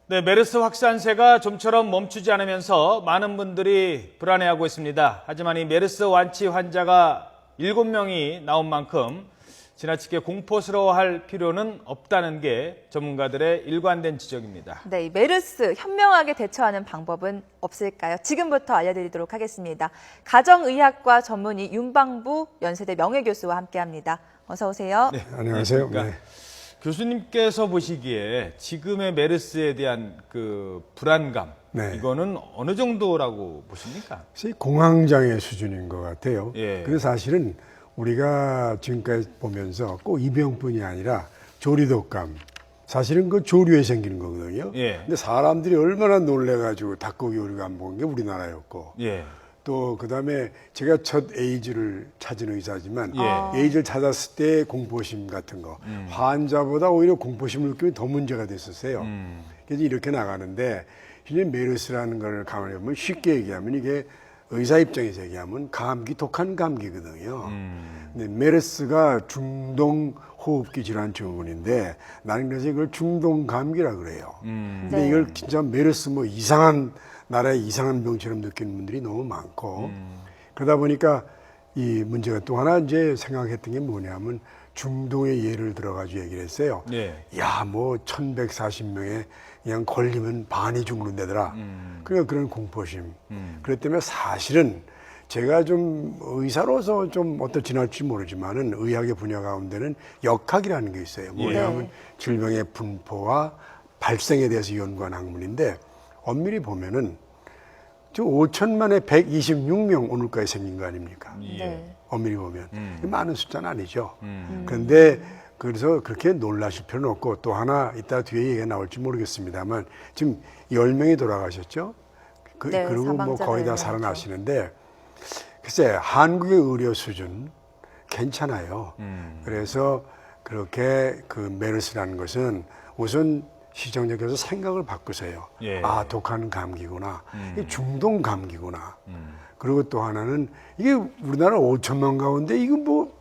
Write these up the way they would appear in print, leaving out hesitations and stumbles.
네, 메르스 확산세가 좀처럼 멈추지 않으면서 많은 분들이 불안해하고 있습니다. 하지만 이 메르스 완치 환자가 7명이 나온 만큼 지나치게 공포스러워할 필요는 없다는 게 전문가들의 일관된 지적입니다. 네, 이 메르스 현명하게 대처하는 방법은 없을까요? 지금부터 알려드리도록 하겠습니다. 가정의학과 전문의 윤방부 연세대 명예교수와 함께합니다. 어서 오세요. 네, 안녕하세요. 안녕하십니까. 네. 교수님께서 보시기에 지금의 메르스에 대한 그 불안감, 네. 이거는 어느 정도라고 보십니까? 공황장애 수준인 것 같아요. 예. 근데 사실은 우리가 지금까지 보면서 꼭 이 병뿐이 아니라 조리독감, 사실은 그 조류에 생기는 거거든요. 예. 근데 사람들이 얼마나 놀래가지고 닭고기 우리가 안 먹은 게 우리나라였고, 예. 또 그다음에 제가 첫 에이즈를 찾은 의사지만 예. 에이즈를 찾았을 때 공포심 같은 거 환자보다 오히려 공포심을 느끼면 더 문제가 됐었어요. 그래서 이렇게 나가는데 이제 메르스라는 걸 가만히 보면 쉽게 얘기하면 이게 의사 입장에서 얘기하면 감기, 독한 감기거든요. 근데 메르스가 중동 호흡기 질환 증후군인데 나는 그래서 이걸 중동 감기라 그래요. 근데 네. 이걸 진짜 메르스 뭐 이상한 나라의 이상한 병처럼 느끼는 분들이 너무 많고 그러다 보니까 이 문제가 또 하나 이제 생각했던 게 뭐냐면 중동의 예를 들어가지고 얘기를 했어요. 예. 야, 뭐 1140명에 그냥 걸리면 반이 죽는다더라. 그러니까 그런 공포심. 그렇기 때문에 사실은 제가 좀 의사로서 좀 어떤 지날지 모르지만은 의학의 분야 가운데는 역학이라는 게 있어요. 뭐냐면 네. 질병의 분포와 발생에 대해서 연구한 학문인데 엄밀히 보면은 저 5천만에 126명 오늘까지 생긴 거 아닙니까? 네. 엄밀히 보면 많은 숫자는 아니죠. 그런데 그래서 그렇게 놀라실 필요는 없고 또 하나 이따 뒤에 얘기가 나올지 모르겠습니다만 지금 10명이 돌아가셨죠. 네, 그리고 뭐 사망자가 거의 다 10명이죠. 살아나시는데 글쎄 한국의 의료 수준 괜찮아요. 그래서 그렇게 그 메르스라는 것은 우선 시정적에서 생각을 바꾸세요. 예. 아, 독한 감기구나. 이게 중동 감기구나. 그리고 또 하나는 이게 우리나라 5천만 가운데 이거 뭐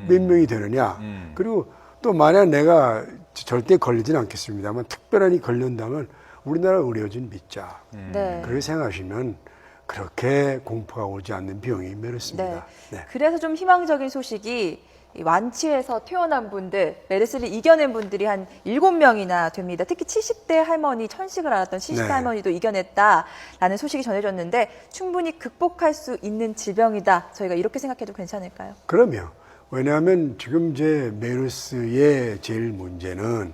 몇 명이 되느냐. 그리고 또 만약 내가 절대 걸리진 않겠습니다만 특별한 이 걸린다면 우리나라 의료진 믿자. 네. 그렇게 생각하시면 그렇게 공포가 오지 않는 병이 메르스입니다. 네. 그래서 좀 희망적인 소식이 이 완치해서 퇴원한 분들, 메르스를 이겨낸 분들이 한 7명이나 됩니다. 특히 70대 할머니, 천식을 앓았던 70대 네. 할머니도 이겨냈다라는 소식이 전해졌는데 충분히 극복할 수 있는 질병이다. 저희가 이렇게 생각해도 괜찮을까요? 그러면 왜냐하면 지금 이제 메르스의 제일 문제는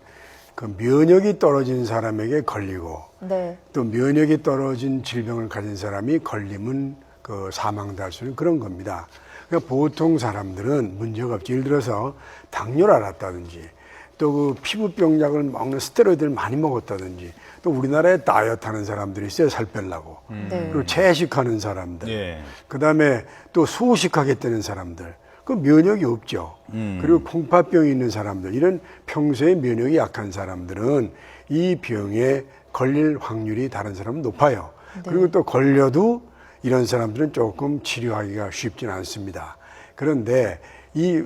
그 면역이 떨어진 사람에게 걸리고 네. 또 면역이 떨어진 질병을 가진 사람이 걸리면 그 사망도 할 수 있는 그런 겁니다. 그러니까 보통 사람들은 문제가 없지. 예를 들어서 당뇨를 앓았다든지 또 그 피부병 약을 먹는 스테로이드를 많이 먹었다든지 또 우리나라에 다이어트 하는 사람들이 있어요. 살 빼려고. 네. 그리고 채식하는 사람들. 예. 그다음에 또 소식하겠다는 사람들. 그 면역이 없죠. 그리고 콩팥병이 있는 사람들, 이런 평소에 면역이 약한 사람들은 이 병에 걸릴 확률이 다른 사람은 높아요. 그리고 또 걸려도 이런 사람들은 조금 치료하기가 쉽지는 않습니다. 그런데 이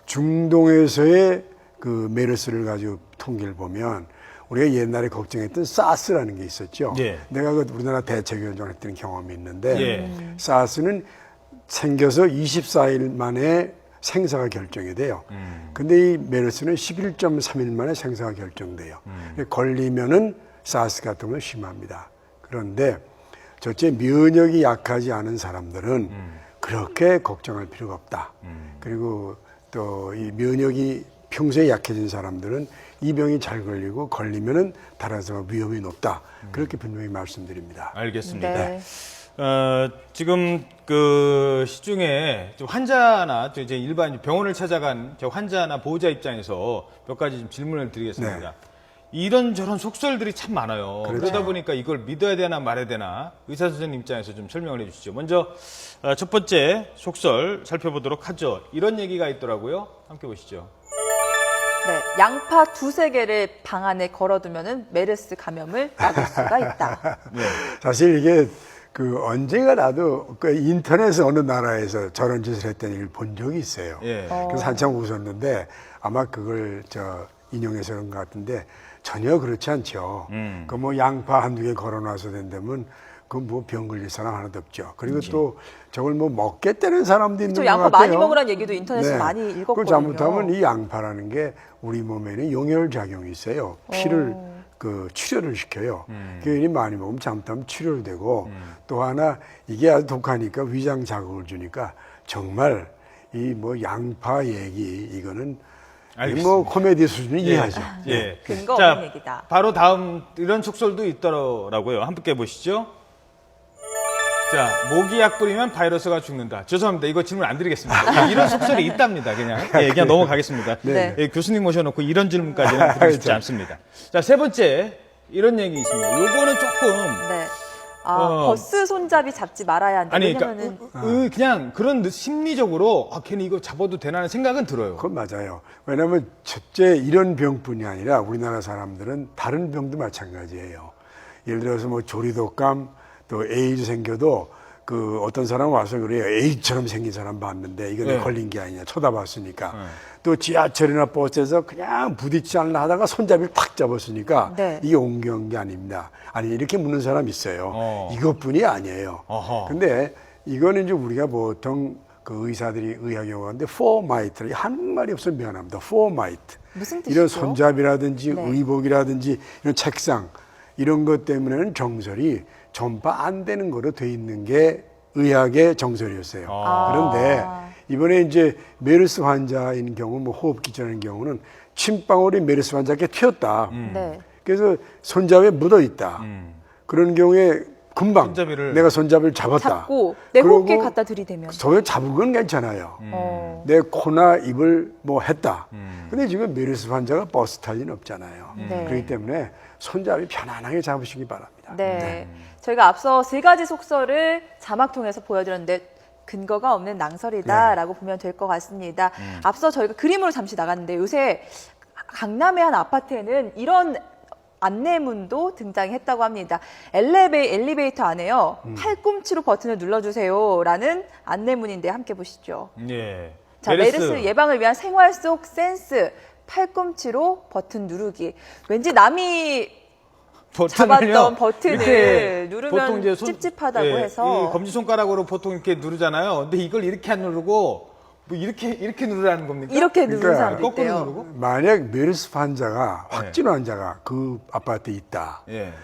중동에서의 그 메르스를 가지고 통계를 보면 우리가 옛날에 걱정했던 사스라는 게 있었죠. 예. 내가 그 우리나라 대책위원장 했던 경험이 있는데 예. 사스는 생겨서 24일 만에 생사가 결정이 돼요. 근데 이 메르스는 11.3일 만에 생사가 결정돼요. 걸리면은 사스 같은 건 심합니다. 그런데 첫째 면역이 약하지 않은 사람들은 그렇게 걱정할 필요가 없다. 그리고 또 이 면역이 평소에 약해진 사람들은 이 병이 잘 걸리고 걸리면은 다른 사람 위험이 높다. 그렇게 분명히 말씀드립니다. 알겠습니다. 네. 지금 그 시중에 좀 환자나 또 이제 일반 병원을 찾아간 저 환자나 보호자 입장에서 몇 가지 좀 질문을 드리겠습니다. 네. 이런저런 속설들이 참 많아요. 그렇죠. 그러다 보니까 이걸 믿어야 되나 말아야 되나 의사 선생님 입장에서 좀 설명을 해주시죠. 먼저 첫 번째 속설 살펴보도록 하죠. 이런 얘기가 있더라고요. 함께 보시죠. 네. 양파 2-3개를 방 안에 걸어두면은 메르스 감염을 막을 수가 있다. 네. 사실 이게 그 언젠가 나도 그 인터넷 어느 나라에서 저런 짓을 했던 일을 본 적이 있어요. 예. 그래서 한참 웃었는데 아마 그걸 인용해서 그런 것 같은데 전혀 그렇지 않죠. 그 뭐 양파 한두 개 걸어놔서 된다면 그 뭐 병 걸릴 사람 하나도 없죠. 그리고 또 저걸 뭐 먹겠다는 사람도 있는 저 것 양파 같아요. 많이 먹으라는 얘기도 인터넷에서 많이 읽었거든요. 그걸 잘못하면 이 양파라는 게 우리 몸에는 용혈 작용이 있어요. 피를 그 출혈을 시켜요. 괜히 많이 먹으면 잘못하면 출혈되고 또 하나 이게 아주 독하니까 위장 자극을 주니까 정말 이 뭐 양파 얘기 이거는 뭐 코미디 수준을 이해하죠. 예. 근거 자, 없는 얘기다. 바로 다음 이런 속설도 있더라고요. 함께 보시죠. 자, 모기약 뿌리면 바이러스가 죽는다. 죄송합니다. 이거 질문 안 드리겠습니다. 이런 속설이 있답니다. 그냥 넘어가겠습니다. 네. 예, 교수님 모셔놓고 이런 질문까지는 드리고 싶지 않습니다. 자, 세 번째 이런 얘기 있습니다. 요거는 조금 네. 버스 손잡이 잡지 말아야 한다. 아니, 왜냐면은 그냥 그런 심리적으로 괜히 이거 잡아도 되나 하는 생각은 들어요. 그건 맞아요. 왜냐하면 첫째 이런 병뿐이 아니라 우리나라 사람들은 다른 병도 마찬가지예요. 예를 들어서 뭐 조리독감 또 에이즈 생겨도 그 어떤 사람 와서 그래요. 에이즈처럼 생긴 사람 봤는데 이거 내가 걸린 게 아니냐 쳐다봤으니까. 또 지하철이나 버스에서 그냥 부딪히지 않나 하다가 손잡이를 탁 잡았으니까 이게 옮겨온 게 아닙니다. 아니 이렇게 묻는 사람 있어요. 이것뿐이 아니에요. 근데 이거는 이제 우리가 보통 그 의사들이 의학에 오는데 포마이트 한말이 없으면 미안합니다. 포마이트 무슨 뜻이죠? 이런 손잡이라든지 의복이라든지 이런 책상 이런 것 때문에는 정설이 전파 안 되는 거로 돼 있는 게 의학의 정설이었어요. 그런데 이번에 이제 메르스 환자인 경우, 뭐 호흡기전인 경우는 침방울이 메르스 환자께 튀었다. 그래서 손잡이에 묻어 있다. 그런 경우에 금방 손잡이를 내가 손잡이를 잡았다. 잡고 내 호흡기에 갖다 들이대면. 손을 잡은 건 괜찮아요. 내 코나 입을 뭐 했다. 근데 지금 메르스 환자가 버스 탈 리는 없잖아요. 그렇기 때문에 손잡이 편안하게 잡으시기 바랍니다. 네. 저희가 앞서 세 가지 속설을 자막 통해서 보여드렸는데 근거가 없는 낭설이다라고 보면 될 것 같습니다. 앞서 저희가 그림으로 잠시 나갔는데 요새 강남의 한 아파트에는 이런 안내문도 등장했다고 합니다. 엘리베이터 안에요. 팔꿈치로 버튼을 눌러주세요라는 안내문인데 함께 보시죠. 예. 자, 메르스 예방을 위한 생활 속 센스. 팔꿈치로 버튼 누르기. 왠지 남이 잡았던 버튼을 누르면 찝찝하다고 해서 검지손가락으로 보통 이렇게 누르잖아요. 근데 이걸 이렇게 안 누르고 뭐 이렇게 누르라는 겁니까? 이렇게 누르는 사람도 거꾸로 있대요. 누르고? 만약 메르스 환자가 확진 환자가 그 아파트에 있다.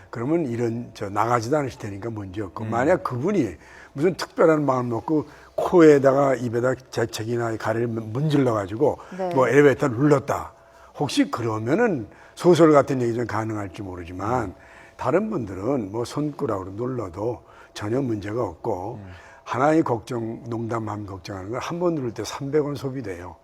그러면 이런 나가지도 않으실 테니까 문제 없고 만약 그분이 무슨 특별한 마음 먹고 코에다가 입에다 재채기나 가래를 문질러 가지고 뭐 엘리베이터 눌렀다. 혹시 그러면은 소설 같은 얘기 좀 가능할지 모르지만 다른 분들은 뭐 손가락으로 눌러도 전혀 문제가 없고 하나의 걱정, 농담하면 걱정하는 건 한 번 누를 때 300원 소비돼요.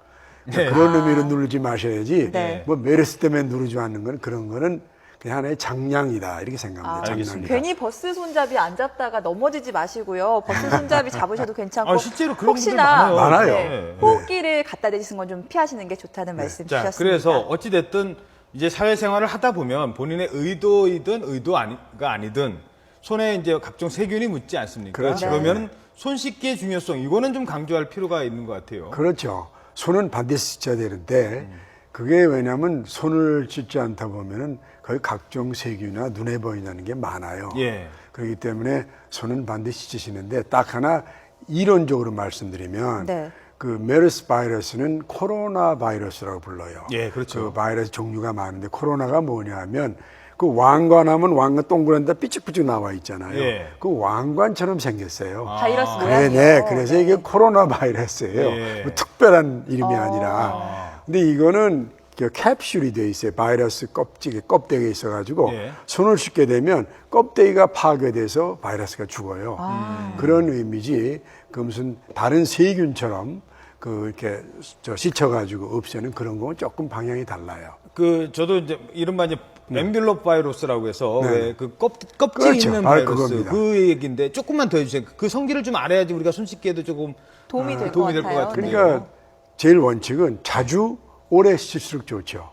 그런 의미로 누르지 마셔야지 뭐 메르스 때문에 누르지 않는 건 그런 거는 그냥 하나의 장량이다 이렇게 생각합니다. 장량이다. 괜히 버스 손잡이 안 잡다가 넘어지지 마시고요. 버스 손잡이 잡으셔도 괜찮고 실제로 그런 분들 혹시나 많아요. 호흡기를 갖다 대시는 건 좀 피하시는 게 좋다는 말씀 자, 주셨습니다. 그래서 어찌됐든 이제 사회생활을 하다 보면 본인의 의도이든 의도가 아니든 손에 이제 각종 세균이 묻지 않습니까? 그렇죠. 그러면 손 씻기의 중요성 이거는 좀 강조할 필요가 있는 것 같아요. 그렇죠. 손은 반드시 씻어야 되는데 그게 왜냐하면 손을 씻지 않다 보면은 거의 각종 세균이나 눈에 보이는 게 많아요. 그렇기 때문에 손은 반드시 씻으시는데 딱 하나 이론적으로 말씀드리면 그 메르스 바이러스는 코로나 바이러스라고 불러요. 그렇죠. 그 바이러스 종류가 많은데 코로나가 뭐냐면 그 왕관하면 왕관 동그란데 삐쭉삐쭉 나와 있잖아요. 그 왕관처럼 생겼어요. 바이러스 모양이요. 그래서 이게 코로나 바이러스예요. 뭐 특별한 이름이 아니라. 근데 이거는 캡슐이 돼 있어요. 바이러스 껍데기에 있어가지고 손을 씻게 되면 껍데기가 파괴돼서 바이러스가 죽어요. 그런 의미지. 그 무슨 다른 세균처럼 이렇게 씻어가지고 없애는 그런 건 조금 방향이 달라요. 저도 이제 이른바 이제 엠빌롭 바이러스라고 해서 왜 그 껍질 그렇죠. 있는 바로 바이러스 그겁니다. 그 얘기인데 조금만 더 해주세요. 그 성질을 좀 알아야지 우리가 손 씻기에도 조금 도움이 될 것 것 같아요. 같은데요. 그러니까 제일 원칙은 자주 오래 씻을수록 좋죠.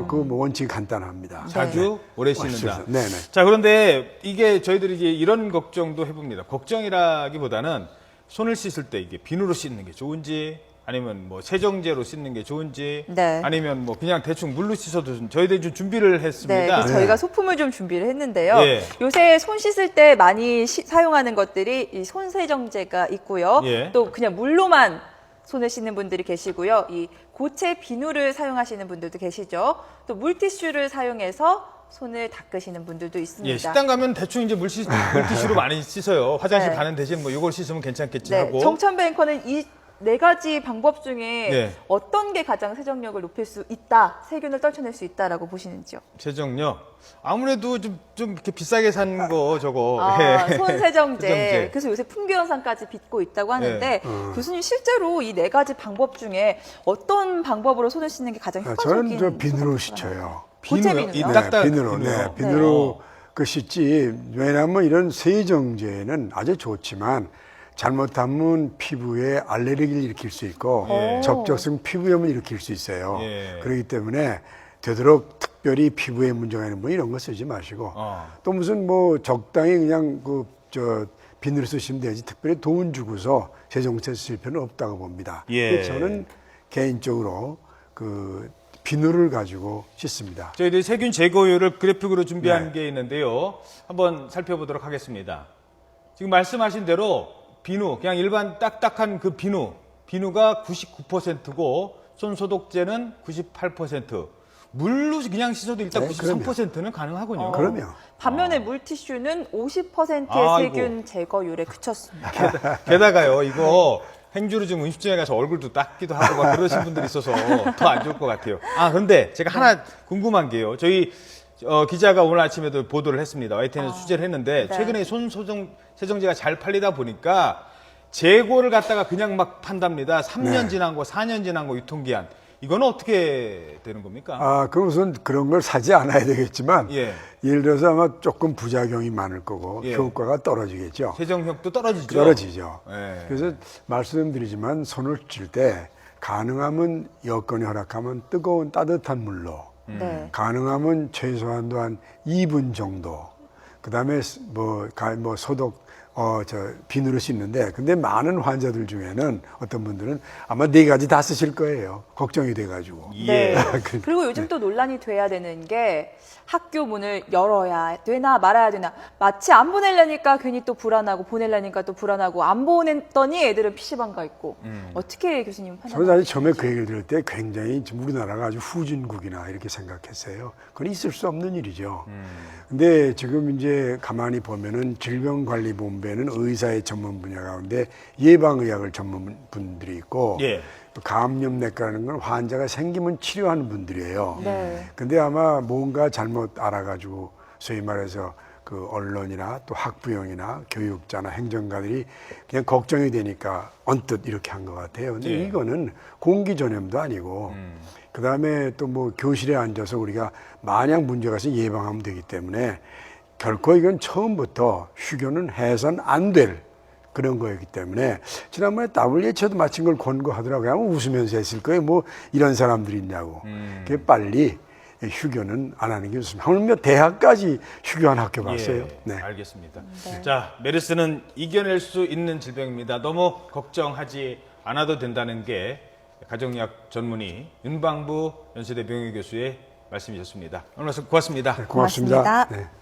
그 원칙이 간단합니다. 자주 오래 씻는다. 네네. 자, 그런데 이게 저희들이 이제 이런 걱정도 해봅니다. 걱정이라기보다는 손을 씻을 때 이게 비누로 씻는 게 좋은지 아니면 뭐 세정제로 씻는 게 좋은지, 네. 아니면 뭐 그냥 대충 물로 씻어도 저희들이 좀 준비를 했습니다. 네, 그래서 저희가 소품을 좀 준비를 했는데요. 예. 요새 손 씻을 때 많이 사용하는 것들이 이 손세정제가 있고요. 예. 또 그냥 물로만 손을 씻는 분들이 계시고요. 이 고체 비누를 사용하시는 분들도 계시죠. 또 물티슈를 사용해서 손을 닦으시는 분들도 있습니다. 예, 식당 가면 대충 이제 물티슈로 많이 씻어요. 화장실 네. 가는 대신 뭐 이걸 씻으면 괜찮겠지 네, 하고. 정천배 앵커는 이 4가지 방법 중에 네. 어떤 게 가장 세정력을 높일 수 있다, 세균을 떨쳐낼 수 있다라고 보시는지요? 세정력. 아무래도 좀 이렇게 비싸게 산 거 저거. 아, 예. 손세정제. 세정제. 그래서 요새 품귀현상까지 빚고 있다고 하는데 네. 교수님 실제로 이 4가지 방법 중에 어떤 방법으로 손을 씻는 게 가장 효과적인? 저는 저 비누로 씻어요. 고체 비누요? 이 비누요? 딱딱 비누로, 비누요? 네, 비누로 그 씻지. 왜냐하면 이런 세정제는 아주 좋지만 잘못하면 피부에 알레르기를 일으킬 수 있고 예. 접촉성 피부염을 일으킬 수 있어요. 예. 그렇기 때문에 되도록 특별히 피부에 문제가 있는 분 이런 거 쓰지 마시고 또 무슨 뭐 적당히 그냥 비누를 쓰시면 되지 특별히 돈 주고서 세정제 쓸 필요는 없다고 봅니다. 예. 그래서 저는 개인적으로 그 비누를 가지고 씻습니다. 저희들이 세균 제거율을 그래픽으로 준비한 네. 게 있는데요. 한번 살펴보도록 하겠습니다. 지금 말씀하신 대로 비누, 그냥 일반 딱딱한 그 비누가 99%고 손 소독제는 98%. 물로 그냥 씻어도 일단 네, 93%는 가능하군요. 그럼요. 반면에 물티슈는 50%의 아이고. 세균 제거율에 그쳤습니다. 게다가요, 이거 행주로 지금 음식점에 가서 얼굴도 닦기도 하고 막 그러신 분들이 있어서 더 안 좋을 것 같아요. 아, 그런데 제가 하나 궁금한 게요. 저희 기자가 오늘 아침에도 보도를 했습니다. YTN에서 취재를 했는데 네. 최근에 세정제가 잘 팔리다 보니까 재고를 갖다가 그냥 막 판답니다. 3년 네. 지난 거, 4년 지난 거 유통기한. 이거는 어떻게 되는 겁니까? 아, 그럼 우선 그런 걸 사지 않아야 되겠지만 예. 예를 들어서 아마 조금 부작용이 많을 거고 예. 효과가 떨어지겠죠. 세정력도 떨어지죠. 떨어지죠. 예. 그래서 말씀드리지만 손을 칠 때 가능하면 여건이 허락하면 뜨거운 따뜻한 물로 네. 가능하면 최소한도 한 2분 정도. 그다음에 뭐 소독 비누로 씻는데 근데 많은 환자들 중에는 어떤 분들은 아마 4가지 다 쓰실 거예요. 걱정이 돼 가지고. 예. 네. 그리고 요즘 또 논란이 돼야 되는 게 학교 문을 열어야 되나 말아야 되나. 마치 안 보내려니까 괜히 또 불안하고 보내려니까 또 불안하고 안 보냈더니 애들은 PC방 가 있고. 어떻게 교수님 저는 판단하세요? 사실 처음에 그 얘기를 들을 때 굉장히 지금 우리나라가 아주 후진국이나 이렇게 생각했어요. 그건 있을 수 없는 일이죠. 근데 지금 이제 가만히 보면은 질병관리본부에는 의사의 전문 분야 가운데 예방의학을 전문 분들이 있고 예. 또 감염내과라는 건 환자가 생기면 치료하는 분들이에요. 네. 근데 아마 뭔가 잘못 알아가지고 소위 말해서 그 언론이나 또 학부형이나 교육자나 행정가들이 그냥 걱정이 되니까 언뜻 이렇게 한 것 같아요. 근데 예. 이거는 공기 전염도 아니고 그 다음에 또 뭐 교실에 앉아서 우리가 만약 문제가 있으면 예방하면 되기 때문에 결코 이건 처음부터 휴교는 해선 안 될 그런 거였기 때문에 지난번에 WHO도 마침 그걸 권고하더라고요. 아마 웃으면서 했을 거예요. 뭐 이런 사람들이 있냐고. 그게 빨리 휴교는 안 하는 게 좋습니다. 하물며 대학까지 휴교한 학교 봤어요. 예, 네. 알겠습니다. 네. 자, 메르스는 이겨낼 수 있는 질병입니다. 너무 걱정하지 않아도 된다는 게 가정의학 전문의 윤방부 연세대 병역교수의 말씀이셨습니다. 오늘 말씀 고맙습니다. 고맙습니다. 고맙습니다. 네.